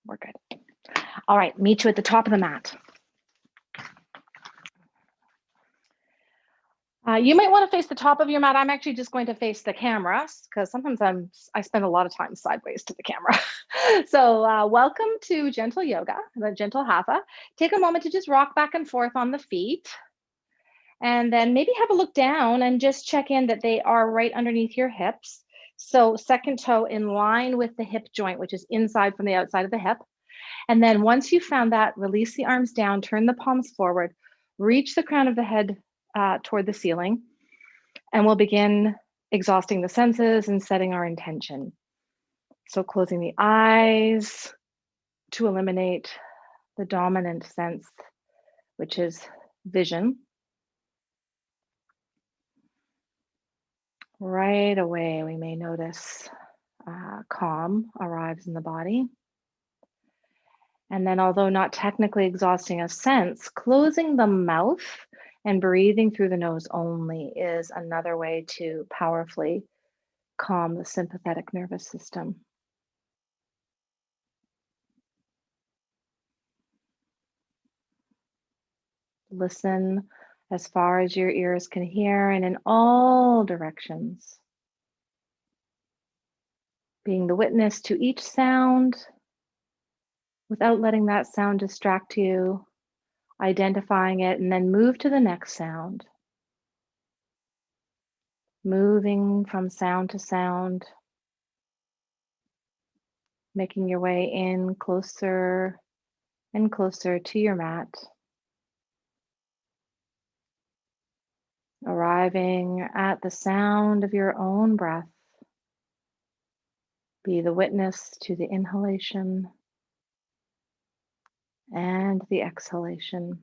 We're good. All right, meet you at the top of the mat. You might want to face the top of your mat. I'm actually just going to face the camera because sometimes I spend a lot of time sideways to the camera. So welcome to gentle yoga, the gentle hatha. Take a moment to just rock back and forth on the feet. And then maybe have a look down and just check in that they are right underneath your hips. So second toe in line with the hip joint, which is inside from the outside of the hip. And then once you've found that, release the arms down, turn the palms forward, reach the crown of the head toward the ceiling, and we'll begin exhausting the senses and setting our intention. So closing the eyes to eliminate the dominant sense, which is vision. Right away, we may notice calm arrives in the body. And then, although not technically exhausting a sense, closing the mouth and breathing through the nose only is another way to powerfully calm the sympathetic nervous system. Listen as far as your ears can hear and in all directions. Being the witness to each sound without letting that sound distract you, identifying it, and then move to the next sound. Moving from sound to sound, making your way in closer and closer to your mat. Arriving at the sound of your own breath. Be the witness to the inhalation and the exhalation.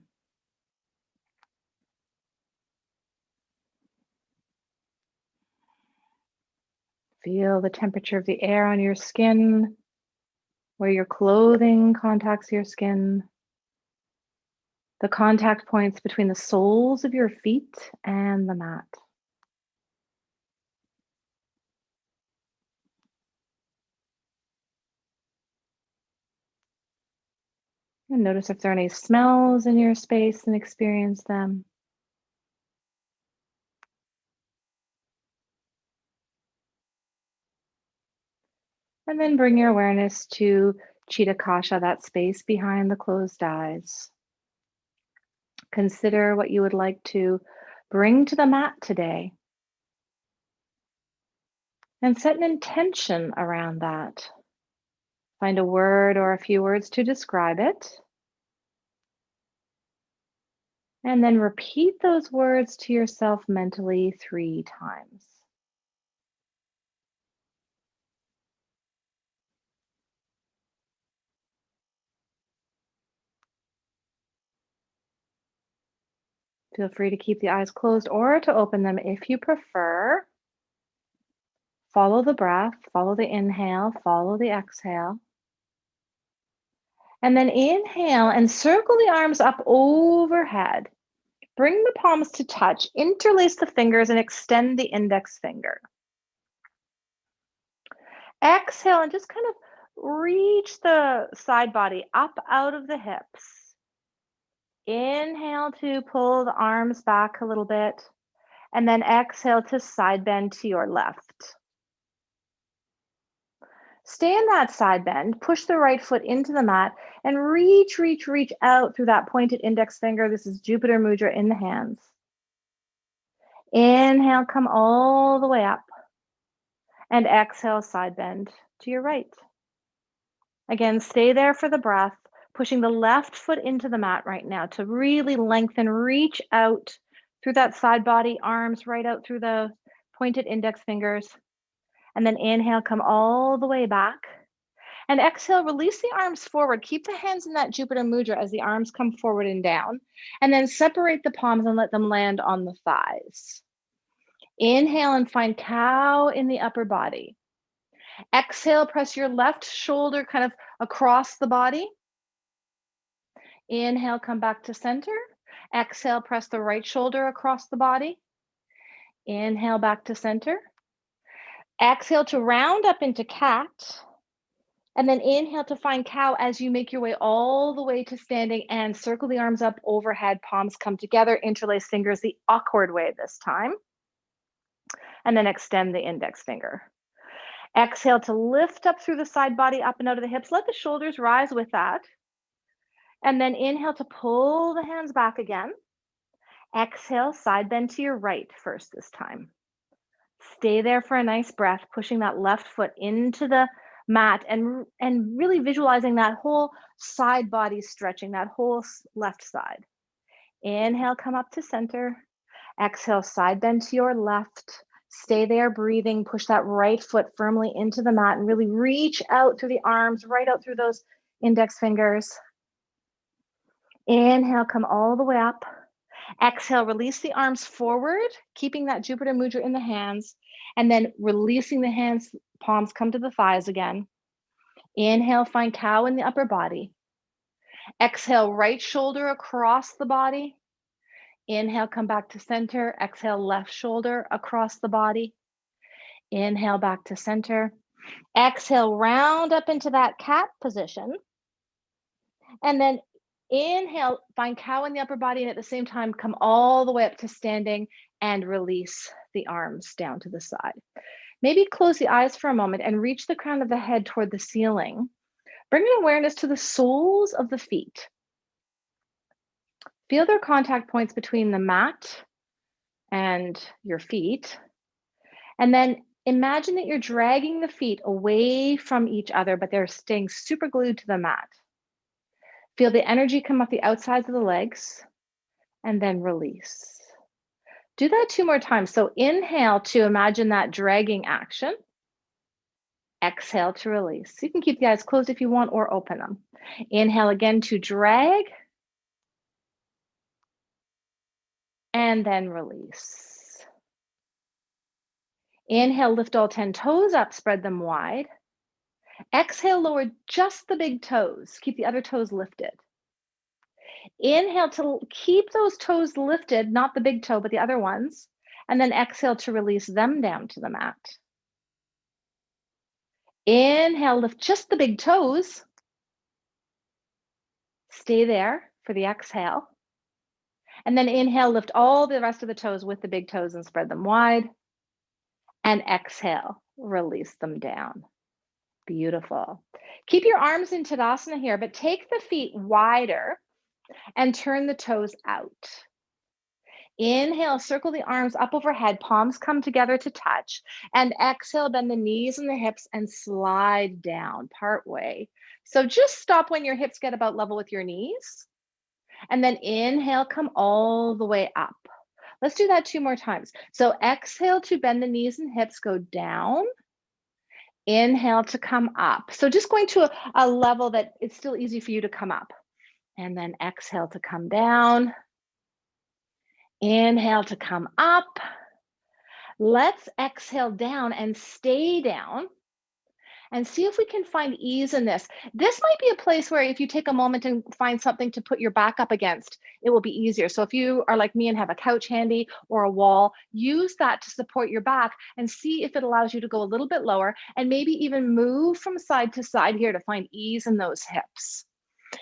Feel the temperature of the air on your skin, where your clothing contacts your skin, the contact points between the soles of your feet and the mat. And notice if there are any smells in your space and experience them. And then bring your awareness to Chitta Kasha, that space behind the closed eyes. Consider what you would like to bring to the mat today. And set an intention around that. Find a word or a few words to describe it. And then repeat those words to yourself mentally 3 times. Feel free to keep the eyes closed or to open them if you prefer. Follow the breath, follow the inhale, follow the exhale. And then inhale and circle the arms up overhead. Bring the palms to touch, interlace the fingers and extend the index finger. Exhale and just kind of reach the side body up out of the hips. Inhale to pull the arms back a little bit, and then exhale to side bend to your left. Stay in that side bend, push the right foot into the mat, and reach out through that pointed index finger. This is Jupiter Mudra in the hands. Inhale, come all the way up, and exhale, side bend to your right. Again, stay there for the breath, pushing the left foot into the mat right now to really lengthen, reach out through that side body, arms right out through the pointed index fingers. And then inhale, come all the way back. And exhale, release the arms forward. Keep the hands in that Jupiter Mudra as the arms come forward and down. And then separate the palms and let them land on the thighs. Inhale and find cow in the upper body. Exhale, press your left shoulder kind of across the body. Inhale, come back to center. Exhale, press the right shoulder across the body. Inhale, back to center. Exhale to round up into cat. And then inhale to find cow as you make your way all the way to standing and circle the arms up overhead, palms come together, interlace fingers the awkward way this time. And then extend the index finger. Exhale to lift up through the side body, up and out of the hips. Let the shoulders rise with that. And then inhale to pull the hands back again. Exhale, side bend to your right first this time. Stay there for a nice breath, pushing that left foot into the mat and really visualizing that whole side body stretching, that whole left side. Inhale, come up to center. Exhale, side bend to your left. Stay there, breathing. Push that right foot firmly into the mat and really reach out through the arms, right out through those index fingers. Inhale, come all the way up. Exhale, release the arms forward, keeping that Jupiter Mudra in the hands, and then releasing the hands, palms come to the thighs again. Inhale, find cow in the upper body. Exhale, right shoulder across the body. Inhale, come back to center. Exhale, left shoulder across the body. Inhale, back to center. Exhale, round up into that cat position. And then inhale, find cow in the upper body, and at the same time, come all the way up to standing and release the arms down to the side. Maybe close the eyes for a moment and reach the crown of the head toward the ceiling. Bring an awareness to the soles of the feet. Feel their contact points between the mat and your feet. And then imagine that you're dragging the feet away from each other, but they're staying super glued to the mat. Feel the energy come up the outsides of the legs and then release. Do that 2 more times. So inhale to imagine that dragging action. Exhale to release. You can keep the eyes closed if you want or open them. Inhale again to drag. And then release. Inhale, lift all 10 toes up, spread them wide. Exhale, lower just the big toes. Keep the other toes lifted. Inhale to keep those toes lifted, not the big toe, but the other ones. And then exhale to release them down to the mat. Inhale, lift just the big toes. Stay there for the exhale. And then inhale, lift all the rest of the toes with the big toes and spread them wide. And exhale, release them down. Beautiful. Keep your arms in Tadasana here, but take the feet wider and turn the toes out. Inhale, circle the arms up overhead, palms come together to touch. And exhale, bend the knees and the hips and slide down part way. So just stop when your hips get about level with your knees. And then inhale, come all the way up. Let's do that 2 more times. So exhale to bend the knees and hips, go down. Inhale to come up. So just going to a level that it's still easy for you to come up. And then exhale to come down. Inhale to come up. Let's exhale down and stay down. And see if we can find ease in this. This might be a place where if you take a moment and find something to put your back up against, it will be easier. So if you are like me and have a couch handy or a wall, use that to support your back and see if it allows you to go a little bit lower and maybe even move from side to side here to find ease in those hips.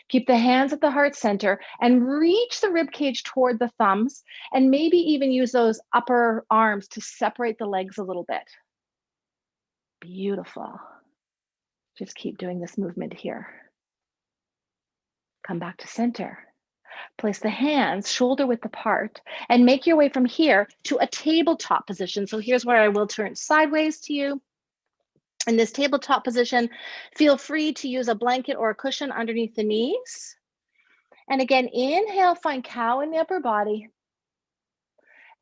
Keep the hands at the heart center and reach the rib cage toward the thumbs and maybe even use those upper arms to separate the legs a little bit. Beautiful. Just keep doing this movement here. Come back to center. Place the hands shoulder width apart and make your way from here to a tabletop position. So here's where I will turn sideways to you. In this tabletop position, feel free to use a blanket or a cushion underneath the knees. And again, inhale, find cow in the upper body.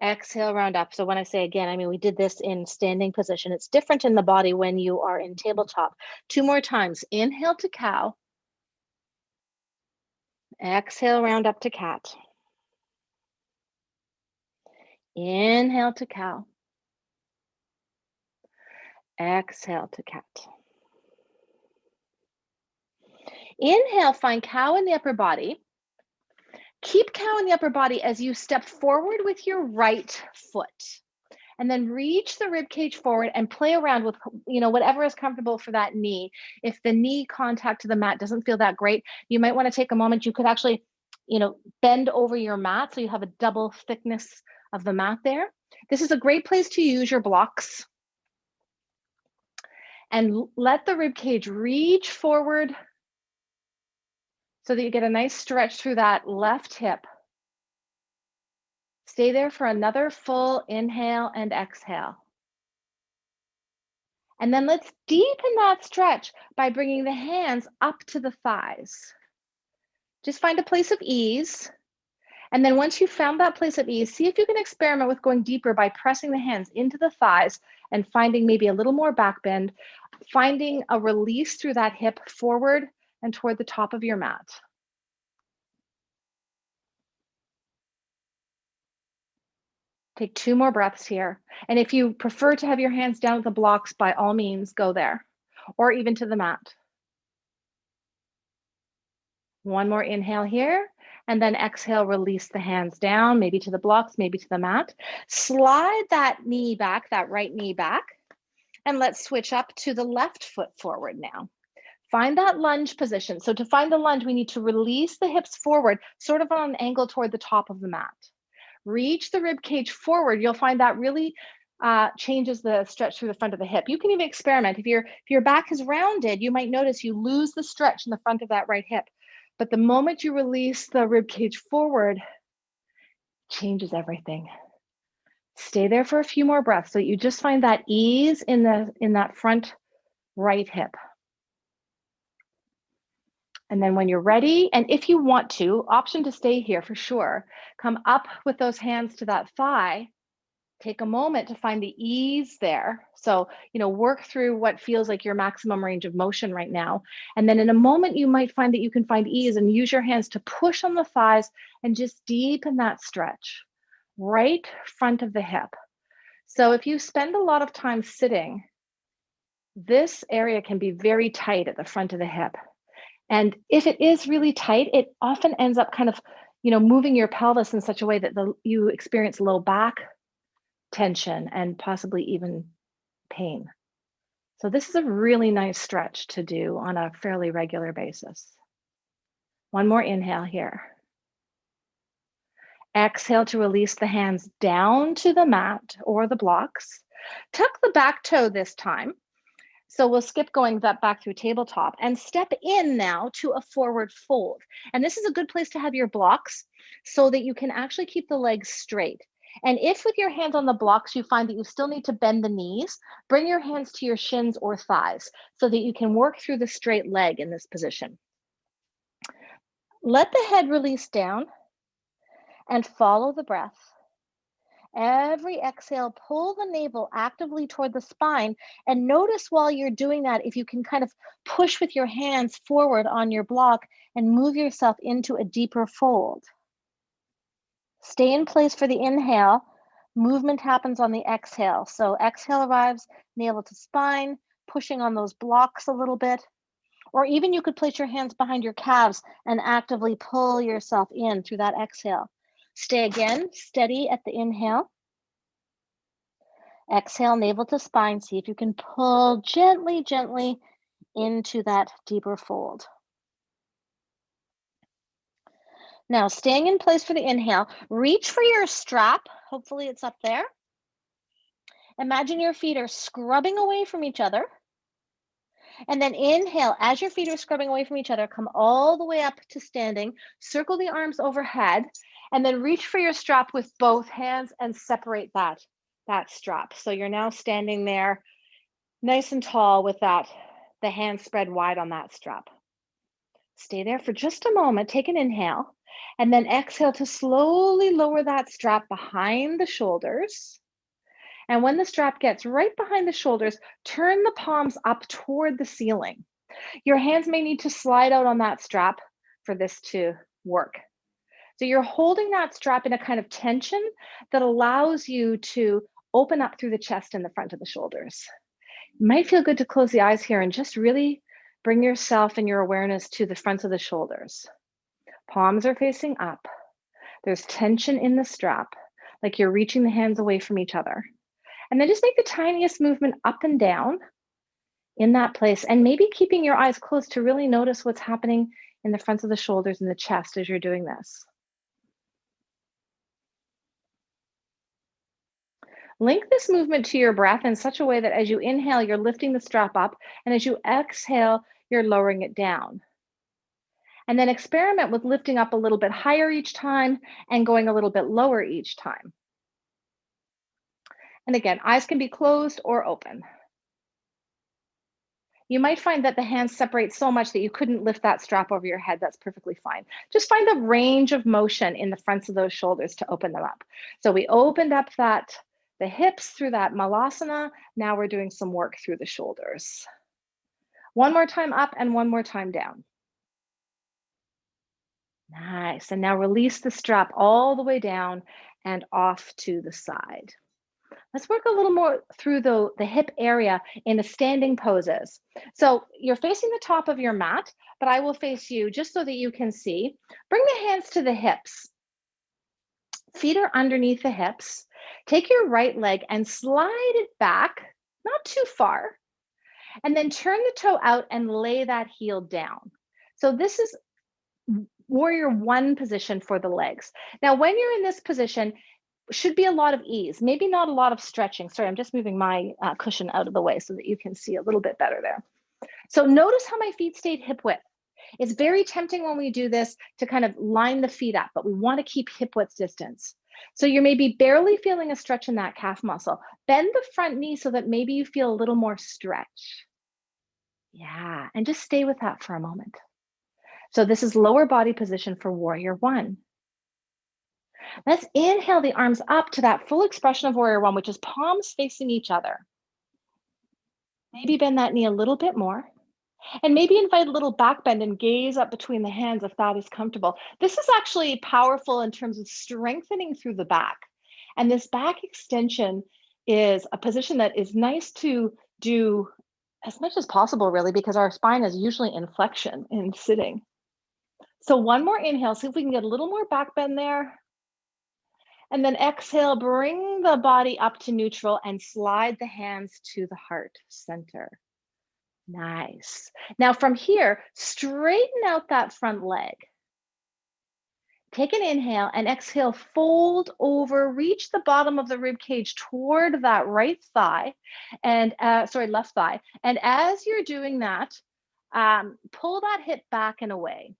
Exhale, round up. So when I say again, I mean, we did this in standing position. It's different in the body when you are in tabletop. 2 more times. Inhale to cow. Exhale, round up to cat. Inhale to cow. Exhale to cat. Inhale, find cow in the upper body. Keep cow in the upper body as you step forward with your right foot. And then reach the rib cage forward and play around with, whatever is comfortable for that knee. If the knee contact to the mat doesn't feel that great, you might want to take a moment. You could actually, bend over your mat so you have a double thickness of the mat there. This is a great place to use your blocks. And let the rib cage reach forward so that you get a nice stretch through that left hip. Stay there for another full inhale and exhale. And then let's deepen that stretch by bringing the hands up to the thighs. Just find a place of ease. And then once you've found that place of ease, see if you can experiment with going deeper by pressing the hands into the thighs and finding maybe a little more back bend, finding a release through that hip forward and toward the top of your mat. Take 2 more breaths here. And if you prefer to have your hands down at the blocks, by all means, go there, or even to the mat. 1 more inhale here, and then exhale, release the hands down, maybe to the blocks, maybe to the mat. Slide that knee back, that right knee back, and let's switch up to the left foot forward now. Find that lunge position. So to find the lunge, we need to release the hips forward, sort of on an angle toward the top of the mat. Reach the rib cage forward. You'll find that really changes the stretch through the front of the hip. You can even experiment. If your back is rounded, you might notice you lose the stretch in the front of that right hip. But the moment you release the rib cage forward, changes everything. Stay there for a few more breaths so you just find that ease in that front right hip. And then when you're ready, and if you want to, option to stay here for sure, come up with those hands to that thigh. Take a moment to find the ease there. So, work through what feels like your maximum range of motion right now. And then in a moment, you might find that you can find ease and use your hands to push on the thighs and just deepen that stretch right front of the hip. So if you spend a lot of time sitting, this area can be very tight at the front of the hip. And if it is really tight, it often ends up kind of, moving your pelvis in such a way that you experience low back tension and possibly even pain. So this is a really nice stretch to do on a fairly regular basis. 1 more inhale here. Exhale to release the hands down to the mat or the blocks. Tuck the back toe this time. So we'll skip going that back through tabletop and step in now to a forward fold. And this is a good place to have your blocks so that you can actually keep the legs straight. And if with your hands on the blocks, you find that you still need to bend the knees, bring your hands to your shins or thighs so that you can work through the straight leg in this position. Let the head release down and follow the breath. Every exhale, pull the navel actively toward the spine, and notice while you're doing that, if you can kind of push with your hands forward on your block and move yourself into a deeper fold. Stay in place for the inhale. Movement happens on the exhale. So exhale arrives, navel to spine, pushing on those blocks a little bit. Or even you could place your hands behind your calves and actively pull yourself in through that exhale. Stay again, steady at the inhale. Exhale, navel to spine. See if you can pull gently, gently into that deeper fold. Now, staying in place for the inhale, reach for your strap. Hopefully it's up there. Imagine your feet are scrubbing away from each other. And then inhale, as your feet are scrubbing away from each other, come all the way up to standing, circle the arms overhead, and then reach for your strap with both hands and separate that strap. So you're now standing there nice and tall with the hands spread wide on that strap. Stay there for just a moment, take an inhale, and then exhale to slowly lower that strap behind the shoulders. And when the strap gets right behind the shoulders, turn the palms up toward the ceiling. Your hands may need to slide out on that strap for this to work. So you're holding that strap in a kind of tension that allows you to open up through the chest and the front of the shoulders. It might feel good to close the eyes here and just really bring yourself and your awareness to the fronts of the shoulders. Palms are facing up. There's tension in the strap, like you're reaching the hands away from each other. And then just make the tiniest movement up and down in that place, and maybe keeping your eyes closed to really notice what's happening in the fronts of the shoulders and the chest as you're doing this. Link this movement to your breath in such a way that as you inhale, you're lifting the strap up, and as you exhale, you're lowering it down. And then experiment with lifting up a little bit higher each time and going a little bit lower each time. And again, eyes can be closed or open. You might find that the hands separate so much that you couldn't lift that strap over your head. That's perfectly fine. Just find the range of motion in the fronts of those shoulders to open them up. So we opened up the hips through that malasana. Now we're doing some work through the shoulders. One more time up and one more time down. Nice. And now release the strap all the way down and off to the side. Let's work a little more through the hip area in the standing poses. So you're facing the top of your mat, but I will face you just so that you can see. Bring the hands to the hips. Feet are underneath the hips. Take your right leg and slide it back, not too far, and then turn the toe out and lay that heel down. So this is warrior one position for the legs. Now, when you're in this position, should be a lot of ease, maybe not a lot of stretching. Sorry, I'm just moving my cushion out of the way so that you can see a little bit better there. So notice how my feet stayed hip width. It's very tempting when we do this to kind of line the feet up, but we want to keep hip width distance. So you're maybe barely feeling a stretch in that calf muscle. Bend the front knee so that maybe you feel a little more stretch. Yeah, and just stay with that for a moment. So this is lower body position for warrior one. Let's inhale the arms up to that full expression of warrior one, which is palms facing each other. Maybe bend that knee a little bit more. And maybe invite a little back bend and gaze up between the hands if that is comfortable. This is actually powerful in terms of strengthening through the back. And this back extension is a position that is nice to do as much as possible, really, because our spine is usually in flexion in sitting. So one more inhale, see if we can get a little more back bend there. And then exhale, bring the body up to neutral and slide the hands to the heart center. Nice. Now from here, straighten out that front leg. Take an inhale and exhale, fold over, reach the bottom of the rib cage toward that right thigh and left thigh. And as you're doing that, pull that hip back and away.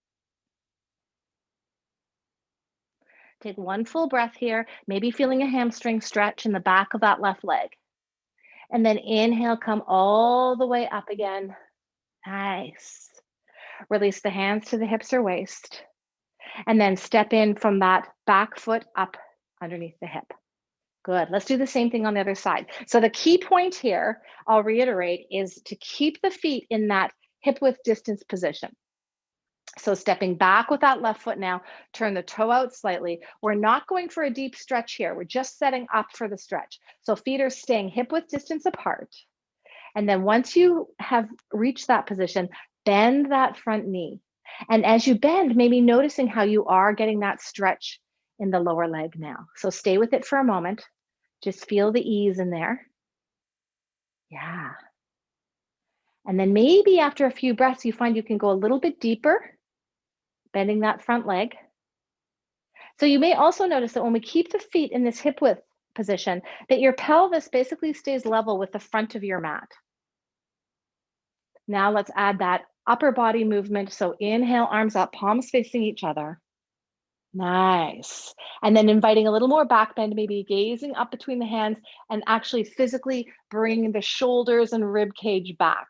Take one full breath here, maybe feeling a hamstring stretch in the back of that left leg. And then inhale, come all the way up again. Nice. Release the hands to the hips or waist. And then step in from that back foot up underneath the hip. Good. Let's do the same thing on the other side. So the key point here, I'll reiterate, is to keep the feet in that hip width distance position. So stepping back with that left foot now, turn the toe out slightly. We're not going for a deep stretch here. We're just setting up for the stretch. So feet are staying hip width distance apart. And then once you have reached that position, bend that front knee. And as you bend, maybe noticing how you are getting that stretch in the lower leg now. So stay with it for a moment. Just feel the ease in there. Yeah. And then maybe after a few breaths, you find you can go a little bit deeper, bending that front leg. So you may also notice that when we keep the feet in this hip width position, that your pelvis basically stays level with the front of your mat. Now let's add that upper body movement. So inhale, arms up, palms facing each other. Nice. And then inviting a little more back bend, maybe gazing up between the hands and actually physically bring the shoulders and rib cage back.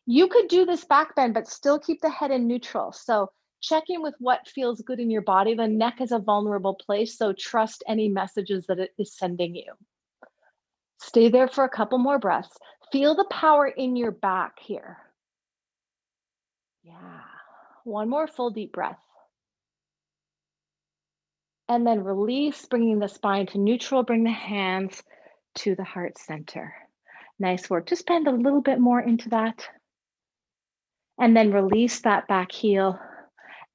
You could do this back bend, but still keep the head in neutral. So check in with what feels good in your body. The neck is a vulnerable place, so trust any messages that it is sending you. Stay there for a couple more breaths. Feel the power in your back here. Yeah. One more full deep breath. And then release, bringing the spine to neutral. Bring the hands to the heart center. Nice work. Just bend a little bit more into that. And then release that back heel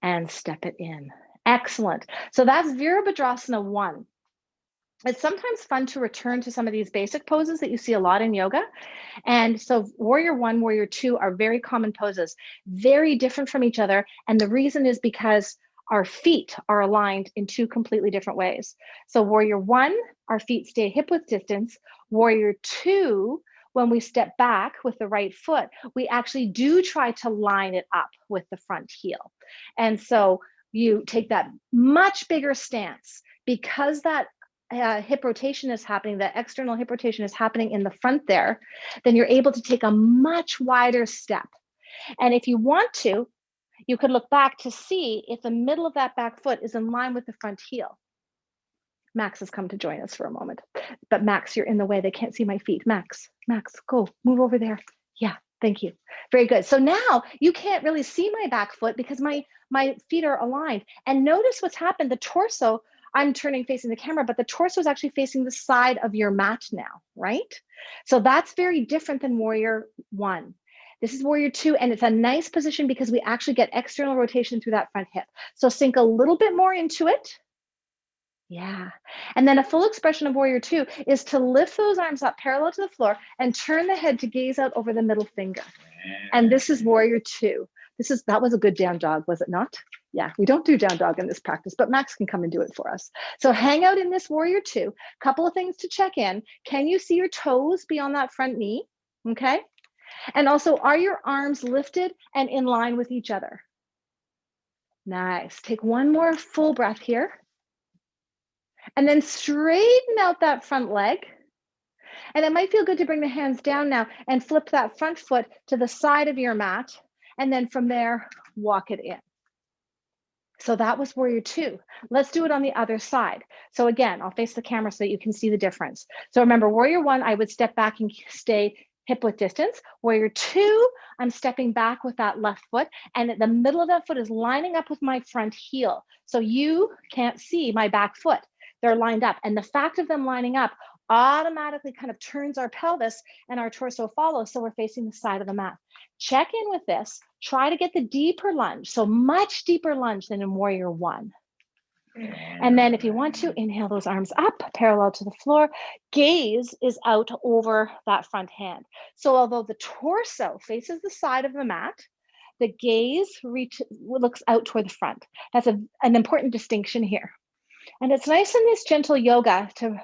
and step it in. Excellent. So that's Virabhadrasana 1. It's sometimes fun to return to some of these basic poses that you see a lot in yoga. And so warrior one, warrior two are very common poses, very different from each other. And the reason is because our feet are aligned in two completely different ways. So warrior one, our feet stay hip width distance. Warrior two, when we step back with the right foot, we actually do try to line it up with the front heel. And so you take that much bigger stance because that hip rotation is happening, that external hip rotation is happening in the front there, then you're able to take a much wider step. And if you want to, you could look back to see if the middle of that back foot is in line with the front heel. Max has come to join us for a moment. But Max, you're in the way. They can't see my feet. Max, go, move over there. Yeah, thank you. Very good. So now you can't really see my back foot because my feet are aligned. And notice what's happened. The torso, I'm turning facing the camera, but the torso is actually facing the side of your mat now, right? So that's very different than warrior one. This is warrior two, and it's a nice position because we actually get external rotation through that front hip. So sink a little bit more into it. Yeah. And then a full expression of warrior two is to lift those arms up parallel to the floor and turn the head to gaze out over the middle finger. And this is warrior two. That was a good down dog, was it not? Yeah, we don't do down dog in this practice, but Max can come and do it for us. So hang out in this warrior two. Couple of things to check in. Can you see your toes beyond that front knee? Okay. And also, are your arms lifted and in line with each other? Nice. Take one more full breath here. And then straighten out that front leg. And it might feel good to bring the hands down now and flip that front foot to the side of your mat. And then from there, walk it in. So that was warrior two. Let's do it on the other side. So again, I'll face the camera so that you can see the difference. So remember, warrior one, I would step back and stay hip width distance. Warrior two, I'm stepping back with that left foot, and the middle of that foot is lining up with my front heel. So you can't see my back foot. They're lined up. And the fact of them lining up automatically kind of turns our pelvis and our torso follows. So we're facing the side of the mat. Check in with this. Try to get the deeper lunge. So much deeper lunge than in warrior one. And then if you want to, inhale those arms up, parallel to the floor. Gaze is out over that front hand. So although the torso faces the side of the mat, the gaze looks out toward the front. That's an important distinction here. And it's nice in this gentle yoga to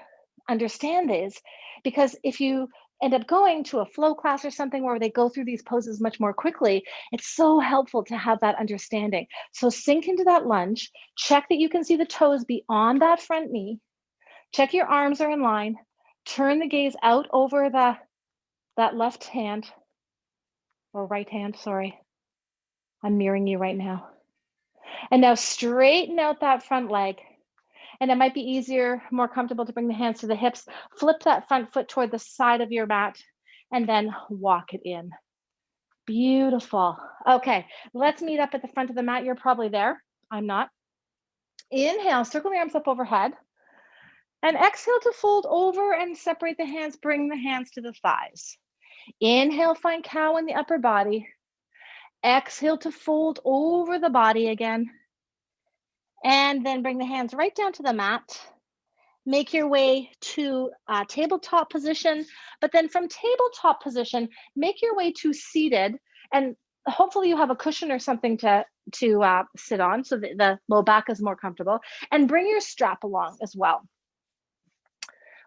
understand these, because if you end up going to a flow class or something where they go through these poses much more quickly, it's so helpful to have that understanding. So sink into that lunge, check that you can see the toes beyond that front knee, check your arms are in line, turn the gaze out over that left hand, or right hand, sorry. I'm mirroring you right now. And now straighten out that front leg. And it might be easier, more comfortable to bring the hands to the hips, flip that front foot toward the side of your mat, and then walk it in. Beautiful. Okay, let's meet up at the front of the mat. You're probably there. I'm not. Inhale, circle the arms up overhead. And exhale to fold over and separate the hands, bring the hands to the thighs. Inhale, find cow in the upper body. Exhale to fold over the body again. And then bring the hands right down to the mat. Make your way to tabletop position, but then from tabletop position, make your way to seated, and hopefully you have a cushion or something to sit on so that the low back is more comfortable, and bring your strap along as well.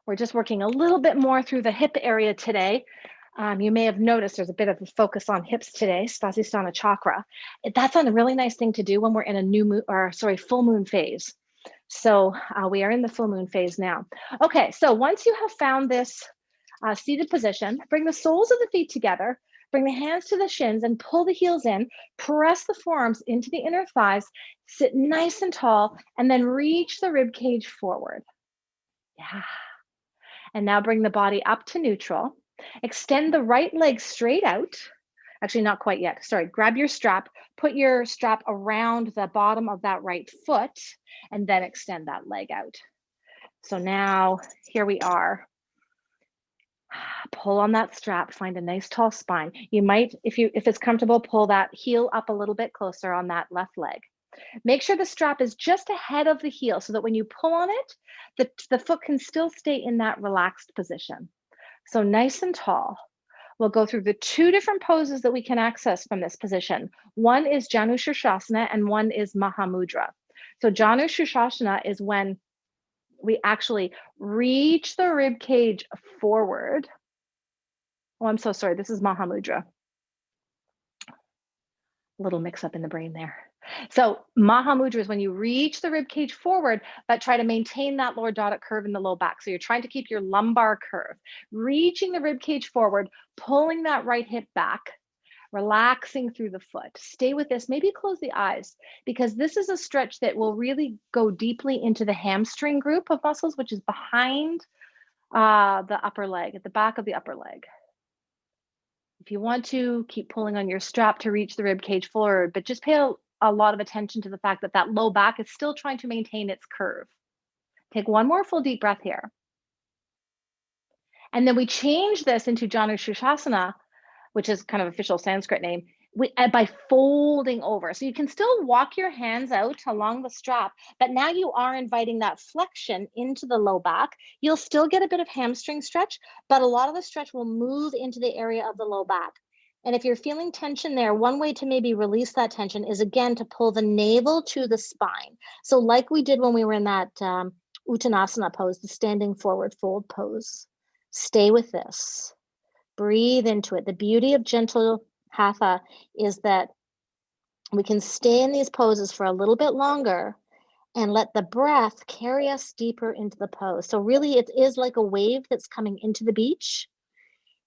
We're just working a little bit more through the hip area today. You may have noticed there's a bit of a focus on hips today, Svastisthana chakra. That's a really nice thing to do when we're in a full moon phase. So we are in the full moon phase now. Okay, so once you have found this seated position, bring the soles of the feet together, bring the hands to the shins and pull the heels in, press the forearms into the inner thighs, sit nice and tall, and then reach the rib cage forward. Yeah. And now bring the body up to neutral. Extend the right leg straight out. Actually, not quite yet. Sorry, grab your strap, put your strap around the bottom of that right foot, and then extend that leg out. So now here we are. Pull on that strap, find a nice tall spine. You might, if it's comfortable, pull that heel up a little bit closer on that left leg. Make sure the strap is just ahead of the heel so that when you pull on it, the foot can still stay in that relaxed position. So nice and tall. We'll go through the two different poses that we can access from this position. One is Janu Shirshasana and one is Mahamudra. So Janu Shirshasana is when we actually reach the rib cage forward. Oh, I'm so sorry. This is Mahamudra. A little mix up in the brain there. So Mahamudra is when you reach the rib cage forward, but try to maintain that lordotic curve in the low back. So you're trying to keep your lumbar curve, reaching the rib cage forward, pulling that right hip back, relaxing through the foot. Stay with this. Maybe close the eyes because this is a stretch that will really go deeply into the hamstring group of muscles, which is behind the upper leg, at the back of the upper leg. If you want to, keep pulling on your strap to reach the rib cage forward, but just pay a lot of attention to the fact that that low back is still trying to maintain its curve. Take one more full deep breath here. And then we change this into Janu Shirshasana, which is kind of official Sanskrit name, by folding over. So you can still walk your hands out along the strap, but now you are inviting that flexion into the low back. You'll still get a bit of hamstring stretch, but a lot of the stretch will move into the area of the low back. And if you're feeling tension there, one way to maybe release that tension is again to pull the navel to the spine. So like we did when we were in that Uttanasana pose, the standing forward fold pose. Stay with this. Breathe into it. The beauty of gentle Hatha is that we can stay in these poses for a little bit longer and let the breath carry us deeper into the pose. So really it is like a wave that's coming into the beach.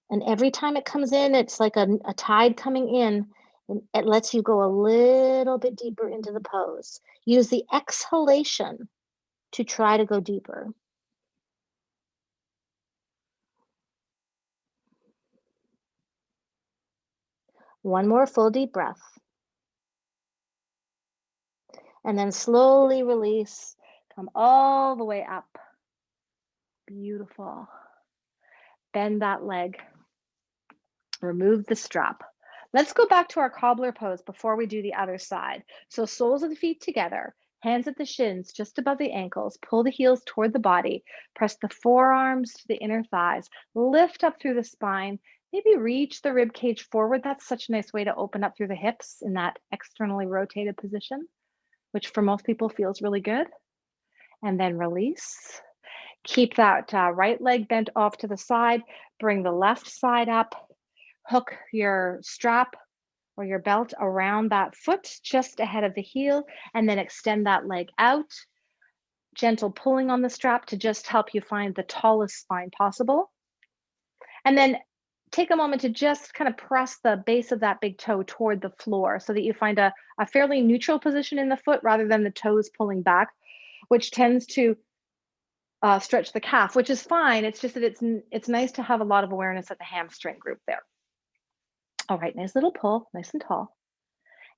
And every time it comes in, it's like a tide coming in, and it lets you go a little bit deeper into the pose. Use the exhalation to try to go deeper. One more full deep breath. And then slowly release, come all the way up. Beautiful. Bend that leg. Remove the strap. Let's go back to our cobbler pose before we do the other side. So soles of the feet together, hands at the shins, just above the ankles. Pull the heels toward the body. Press the forearms to the inner thighs. Lift up through the spine. Maybe reach the rib cage forward. That's such a nice way to open up through the hips in that externally rotated position, which for most people feels really good. And then release. Keep that right leg bent off to the side. Bring the left side up. Hook your strap or your belt around that foot just ahead of the heel, and then extend that leg out. Gentle pulling on the strap to just help you find the tallest spine possible. And then take a moment to just kind of press the base of that big toe toward the floor so that you find a fairly neutral position in the foot rather than the toes pulling back, which tends to stretch the calf, which is fine. It's just that it's nice to have a lot of awareness at the hamstring group there. All right, nice little pull, nice and tall.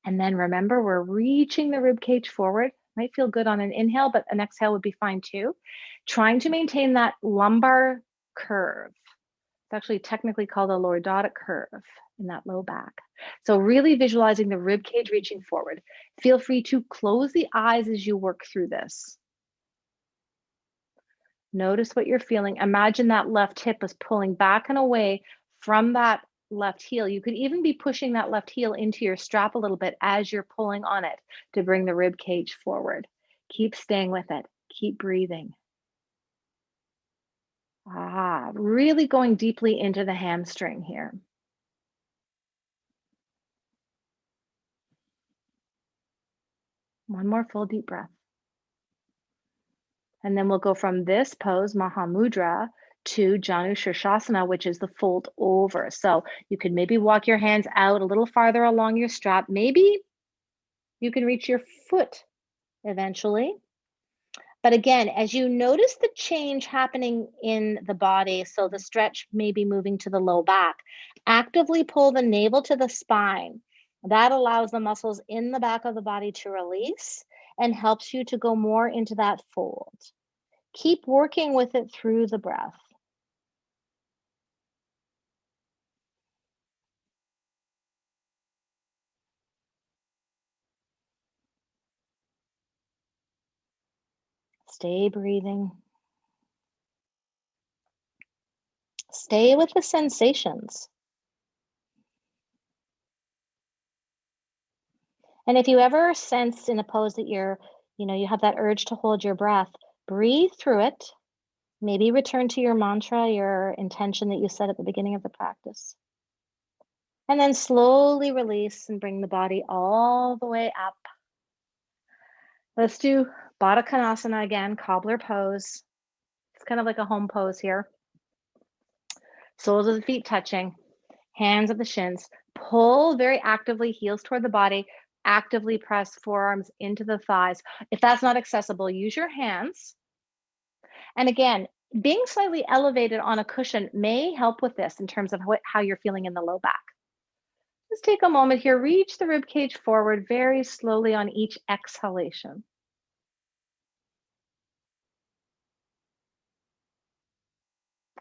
And then remember, we're reaching the rib cage forward. Might feel good on an inhale, but an exhale would be fine too. Trying to maintain that lumbar curve. It's actually technically called a lordotic curve in that low back. So really visualizing the rib cage reaching forward. Feel free to close the eyes as you work through this. Notice what you're feeling. Imagine that left hip is pulling back and away from that left heel. You could even be pushing that left heel into your strap a little bit as you're pulling on it to bring the rib cage forward. Keep staying with it. Keep breathing. Really going deeply into the hamstring here. One more full deep breath. And then we'll go from this pose, Mahamudra, to Janu Shirshasana, which is the fold over. So you could maybe walk your hands out a little farther along your strap. Maybe you can reach your foot eventually. But again, as you notice the change happening in the body, so the stretch may be moving to the low back, actively pull the navel to the spine. That allows the muscles in the back of the body to release and helps you to go more into that fold. Keep working with it through the breath. Stay breathing. Stay with the sensations. And if you ever sense in a pose that you have that urge to hold your breath, breathe through it. Maybe return to your mantra, your intention that you set at the beginning of the practice. And then slowly release and bring the body all the way up. Let's do Baddha Konasana again, cobbler pose. It's kind of like a home pose here. Soles of the feet touching, hands at the shins. Pull very actively, heels toward the body. Actively press forearms into the thighs. If that's not accessible, use your hands. And again, being slightly elevated on a cushion may help with this in terms of how you're feeling in the low back. Just take a moment here, reach the rib cage forward very slowly on each exhalation.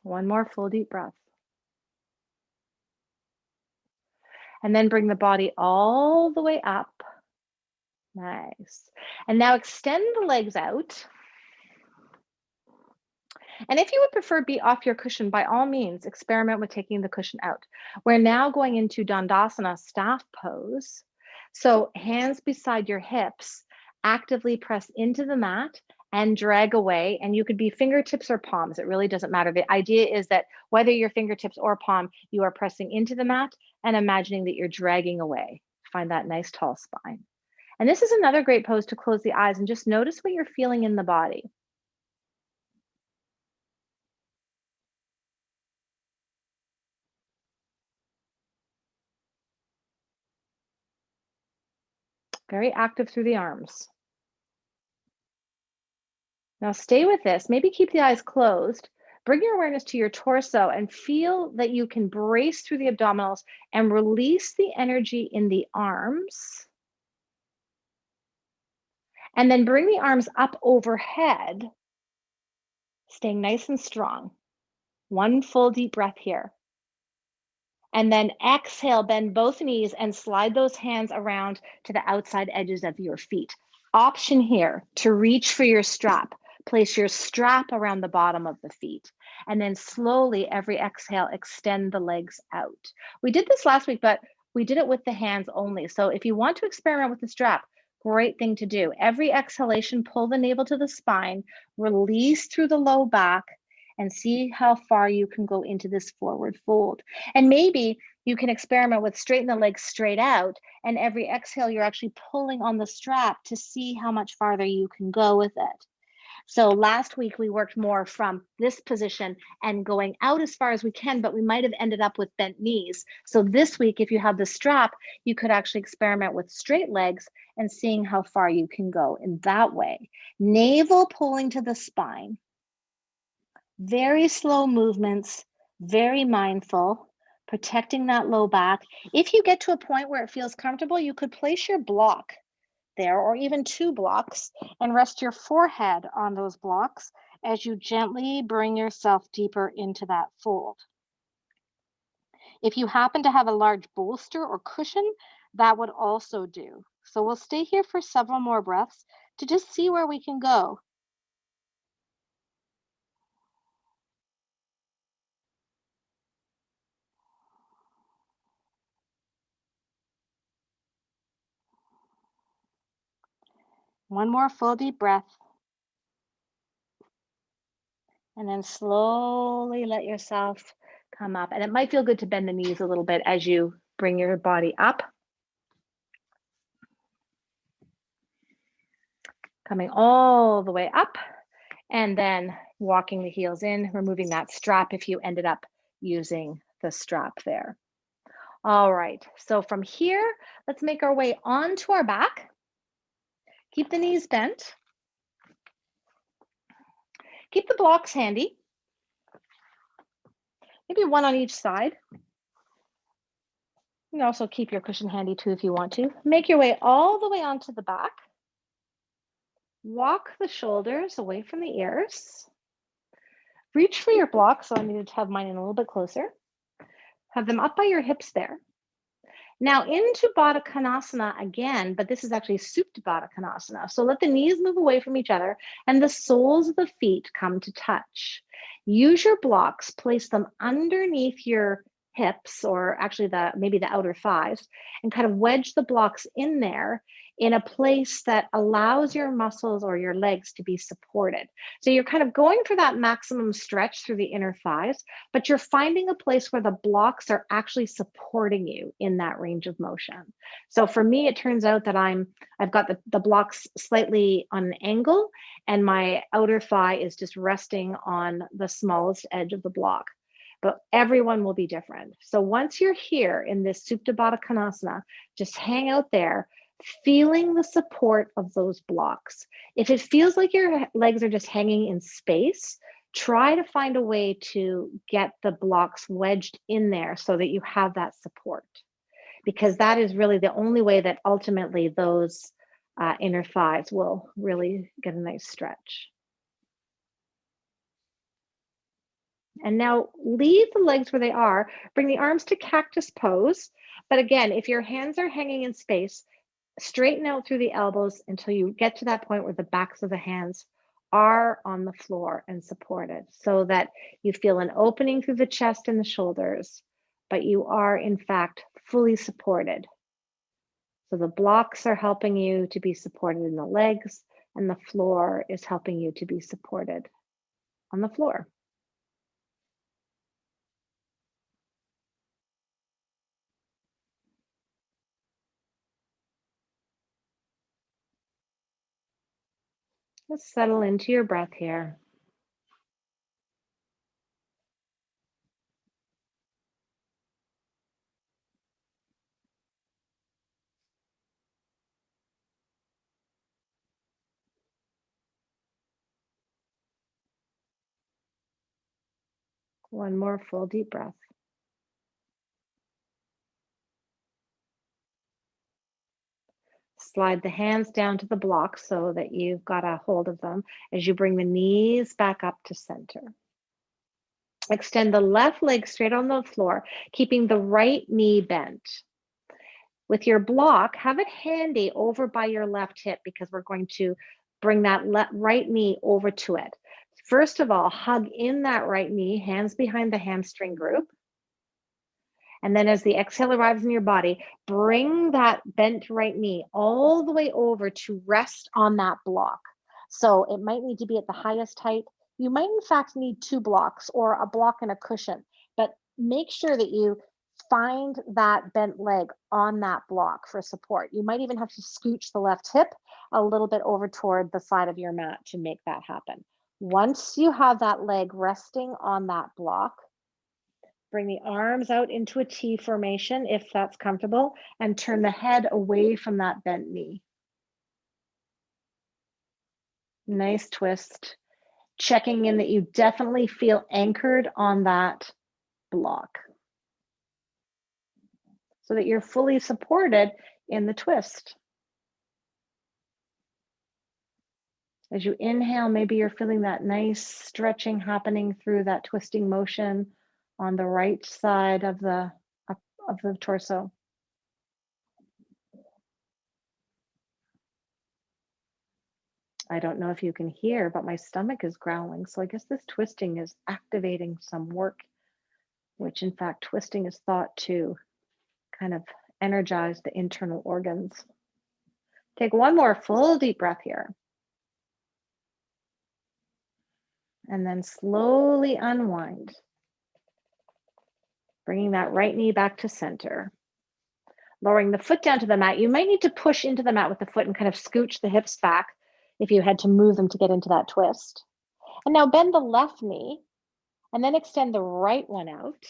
One more full deep breath. And then bring the body all the way up. Nice. And now extend the legs out. And if you would prefer be off your cushion, by all means, experiment with taking the cushion out. We're now going into Dandasana, staff pose. So hands beside your hips, actively press into the mat and drag away. And you could be fingertips or palms. It really doesn't matter. The idea is that whether your fingertips or palm, you are pressing into the mat and imagining that you're dragging away. Find that nice tall spine. And this is another great pose to close the eyes and just notice what you're feeling in the body. Very active through the arms. Now stay with this. Maybe keep the eyes closed. Bring your awareness to your torso and feel that you can brace through the abdominals and release the energy in the arms. And then bring the arms up overhead, staying nice and strong. One full deep breath here. And then exhale, bend both knees and slide those hands around to the outside edges of your feet. Option here to reach for your strap. Place your strap around the bottom of the feet. And then slowly, every exhale, extend the legs out. We did this last week, but we did it with the hands only. So if you want to experiment with the strap, great thing to do. Every exhalation, pull the navel to the spine, release through the low back, and see how far you can go into this forward fold. And maybe you can experiment with straighten the legs straight out, and every exhale, you're actually pulling on the strap to see how much farther you can go with it. So last week, we worked more from this position and going out as far as we can, but we might have ended up with bent knees. So this week, if you have the strap, you could actually experiment with straight legs and seeing how far you can go in that way. Navel pulling to the spine. Very slow movements, very mindful, protecting that low back. If you get to a point where it feels comfortable, you could place your block there or even two blocks and rest your forehead on those blocks as you gently bring yourself deeper into that fold. If you happen to have a large bolster or cushion, that would also do. So we'll stay here for several more breaths to just see where we can go. One more full deep breath. And then slowly let yourself come up. And it might feel good to bend the knees a little bit as you bring your body up. Coming all the way up and then walking the heels in, removing that strap if you ended up using the strap there. All right, so from here, let's make our way onto our back. Keep the knees bent. Keep the blocks handy. Maybe one on each side. You can also keep your cushion handy too if you want to. Make your way all the way onto the back. Walk the shoulders away from the ears. Reach for your blocks, so I needed to have mine in a little bit closer. Have them up by your hips there. Now into Baddha Konasana again, but this is actually Supta Baddha Konasana. So let the knees move away from each other and the soles of the feet come to touch. Use your blocks, place them underneath your hips, or actually maybe the outer thighs, and kind of wedge the blocks in there in a place that allows your muscles or your legs to be supported. So you're kind of going for that maximum stretch through the inner thighs, but you're finding a place where the blocks are actually supporting you in that range of motion. So for me, it turns out that I've got the blocks slightly on an angle, and my outer thigh is just resting on the smallest edge of the block. But everyone will be different. So once you're here in this Supta Baddha Konasana, just hang out there, feeling the support of those blocks. If it feels like your legs are just hanging in space, try to find a way to get the blocks wedged in there so that you have that support, because that is really the only way that ultimately those inner thighs will really get a nice stretch. And now leave the legs where they are, bring the arms to cactus pose. But again, if your hands are hanging in space, straighten out through the elbows until you get to that point where the backs of the hands are on the floor and supported, so that you feel an opening through the chest and the shoulders, but you are in fact fully supported. So the blocks are helping you to be supported in the legs, and the floor is helping you to be supported on the floor. Let's settle into your breath here. One more full deep breath. Slide the hands down to the blocks so that you've got a hold of them as you bring the knees back up to center. Extend the left leg straight on the floor, keeping the right knee bent. With your block, have it handy over by your left hip, because we're going to bring that right knee over to it. First of all, hug in that right knee, hands behind the hamstring group. And then as the exhale arrives in your body, bring that bent right knee all the way over to rest on that block. So it might need to be at the highest height. You might in fact need 2 blocks or a block and a cushion, but make sure that you find that bent leg on that block for support. You might even have to scooch the left hip a little bit over toward the side of your mat to make that happen. Once you have that leg resting on that block, bring the arms out into a T formation if that's comfortable, and turn the head away from that bent knee. Nice twist. Checking in that you definitely feel anchored on that block, so that you're fully supported in the twist. As you inhale, maybe you're feeling that nice stretching happening through that twisting motion on the right side of the torso. I don't know if you can hear, but my stomach is growling. So I guess this twisting is activating some work, which in fact, twisting is thought to kind of energize the internal organs. Take one more full deep breath here. And then slowly unwind. Bringing that right knee back to center. Lowering the foot down to the mat. You might need to push into the mat with the foot and kind of scooch the hips back if you had to move them to get into that twist. And now bend the left knee and then extend the right one out.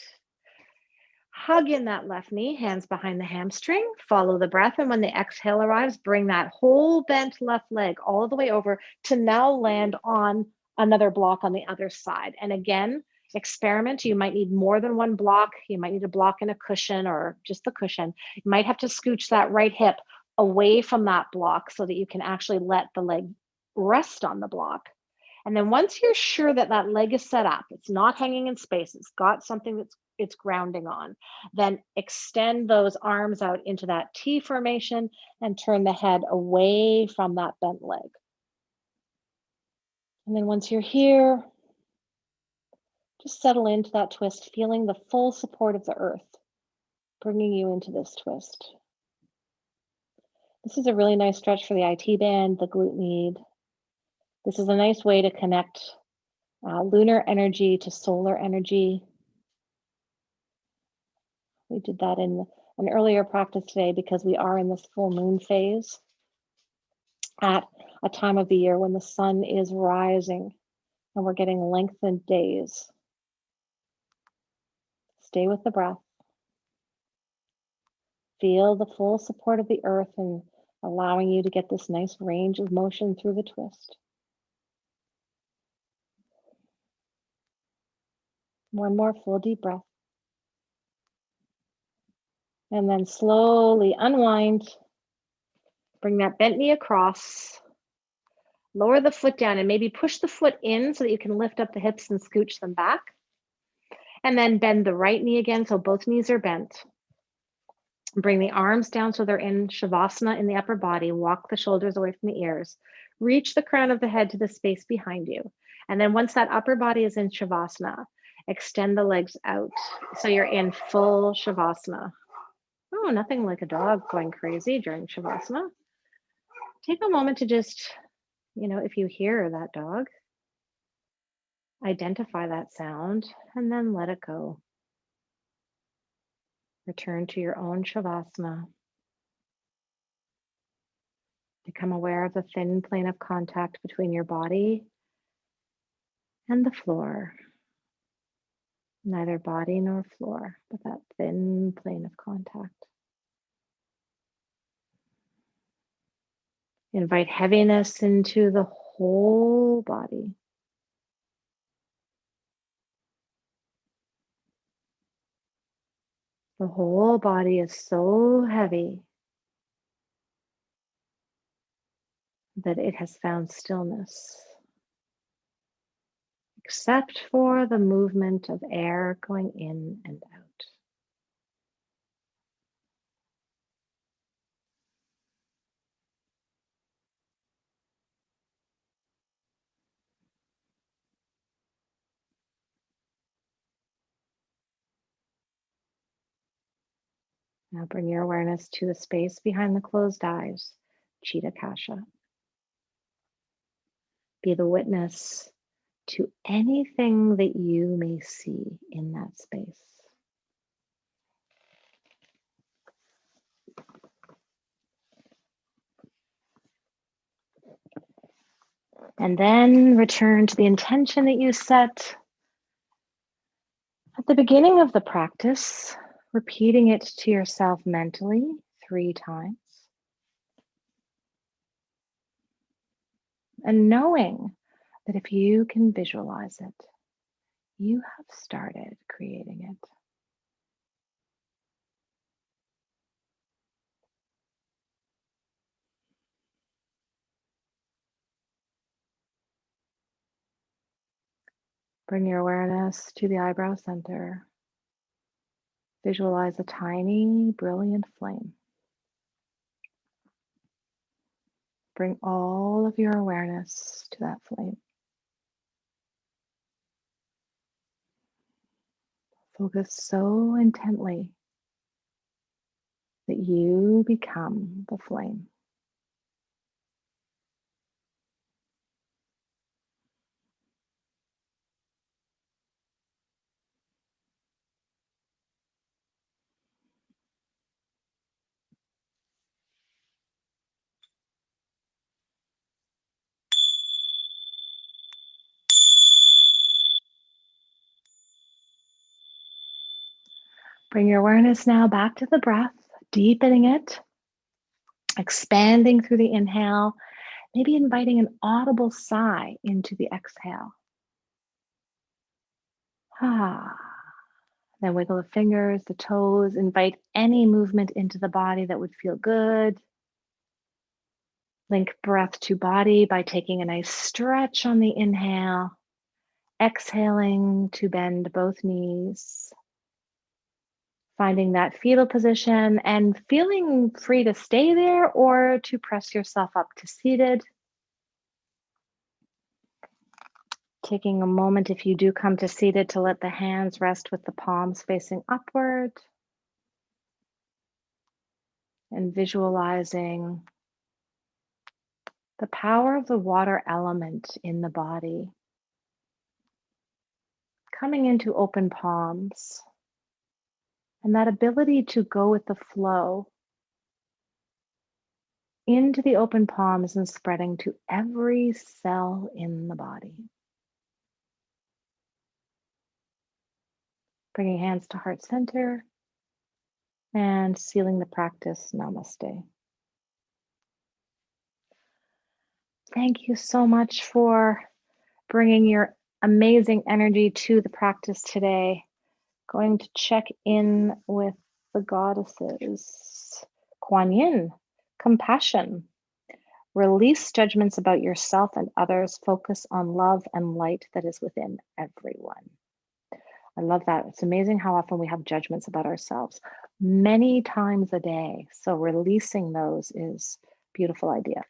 Hug in that left knee, hands behind the hamstring, follow the breath. And when the exhale arrives, bring that whole bent left leg all the way over to now land on another block on the other side. And again, experiment. You might need more than one block. You might need a block and a cushion, or just the cushion. You might have to scooch that right hip away from that block so that you can actually let the leg rest on the block. And then once you're sure that that leg is set up, it's not hanging in space, it's got something that's it's grounding on. Then extend those arms out into that T formation and turn the head away from that bent leg. And then once you're here, just settle into that twist, feeling the full support of the earth, bringing you into this twist. This is a really nice stretch for the IT band, the glute med. This is a nice way to connect lunar energy to solar energy. We did that in an earlier practice today because we are in this full moon phase at a time of the year when the sun is rising and we're getting lengthened days. Stay with the breath. Feel the full support of the earth and allowing you to get this nice range of motion through the twist. One more full deep breath. And then slowly unwind. Bring that bent knee across. Lower the foot down and maybe push the foot in so that you can lift up the hips and scooch them back. And then bend the right knee again so both knees are bent. Bring the arms down so they're in Shavasana in the upper body. Walk the shoulders away from the ears. Reach the crown of the head to the space behind you. And then once that upper body is in Shavasana, extend the legs out so you're in full Shavasana. Oh, nothing like a dog going crazy during Shavasana. Take a moment to just, if you hear that dog, identify that sound and then let it go. Return to your own Shavasana. Become aware of the thin plane of contact between your body and the floor. Neither body nor floor, but that thin plane of contact. Invite heaviness into the whole body. The whole body is so heavy that it has found stillness, except for the movement of air going in and out. Now bring your awareness to the space behind the closed eyes, Chitta Kasha. Be the witness to anything that you may see in that space. And then return to the intention that you set at the beginning of the practice, repeating it to yourself mentally 3 times. And knowing that if you can visualize it, you have started creating it. Bring your awareness to the eyebrow center. Visualize a tiny, brilliant flame. Bring all of your awareness to that flame. Focus so intently that you become the flame. Bring your awareness now back to the breath, deepening it, expanding through the inhale, maybe inviting an audible sigh into the exhale. Then wiggle the fingers, the toes, invite any movement into the body that would feel good. Link breath to body by taking a nice stretch on the inhale, exhaling to bend both knees. Finding that fetal position and feeling free to stay there or to press yourself up to seated. Taking a moment, if you do come to seated, to let the hands rest with the palms facing upward and visualizing the power of the water element in the body. Coming into open palms and that ability to go with the flow into the open palms and spreading to every cell in the body. Bringing hands to heart center and sealing the practice. Namaste. Thank you so much for bringing your amazing energy to the practice today. Going to check in with the goddesses. Kuan Yin, compassion. Release judgments about yourself and others. Focus on love and light that is within everyone. I love that. It's amazing how often we have judgments about ourselves, many times a day. So releasing those is a beautiful idea.